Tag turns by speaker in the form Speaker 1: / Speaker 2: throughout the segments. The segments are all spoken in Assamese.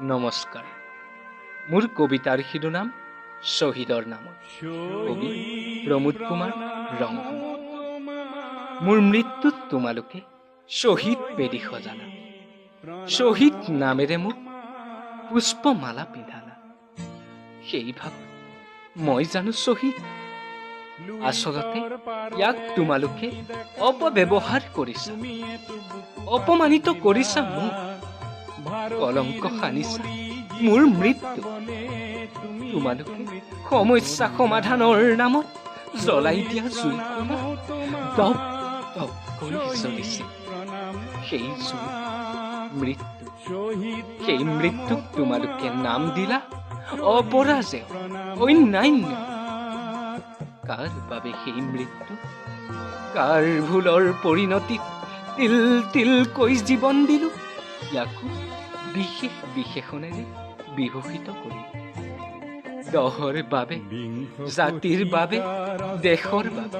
Speaker 1: নমস্কাৰ। মোৰ কবিতাৰ শিৰোনাম শ্বহীদৰ নামত। কবি প্ৰমোদ কুমাৰ ৰংঘন। মোৰ মৃত্যুত তোমালোকে শ্বহীদ বেদী সজালা, শ্বহীদ নামেৰে মোক পুষ্পমালা পিন্ধালা। সেই ভাবত মই জানো শ্বহীদ? আচলতে ইয়াক তোমালোকে অপব্যৱহাৰ কৰিছা, অপমানিত কৰিছা মোক, কলংক সানিছা মোৰ মৃত্যু। তোমালোকে সমস্যা সমাধানৰ নামত জ্বলাই দিয়া জুইকুৰা দপ দপ কৰি জ্বলিছিল। সেই জুই মৃত্যু, সেই মৃত্যুক তোমালোকে নাম দিলা অপৰাজেয়, অন্যান্য। কাৰ বাবে সেই মৃত্যু? কাৰ ভুলৰ পৰিণতিত তিল তিলকৈ জীৱন দিলো? ইয়াকো বিশেষ বিশেষণেৰে বিভূষিত কৰি দহৰ বাবে, জাতিৰ বাবে, দেশৰ বাবে।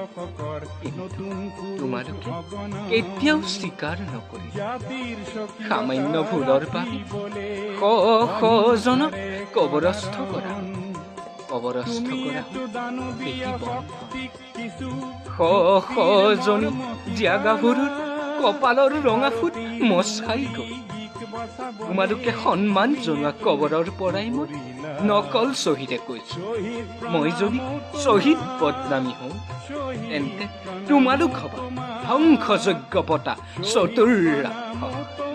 Speaker 1: কিন্তু তোমালোকে কেতিয়াও স্বীকাৰ নকৰি সামান্য ভুলৰ বাবে শ শজনক কবৰস্থ কৰা, কবৰস্থ কৰা শ শজনী জীয়া গাভৰুৰ কপালৰ ৰঙা ফুট মচকাই গৈ তোমালোকে সন্মান জনোৱা কবৰৰ পৰাই মই নকল শ্বহীদে কৈছো। মই যদি শ্বহীদ বদনামী হওঁ, তেন্তে তোমালোক হবা ধ্বংসযজ্ঞ পতা চতুৰ ৰাক্ষস।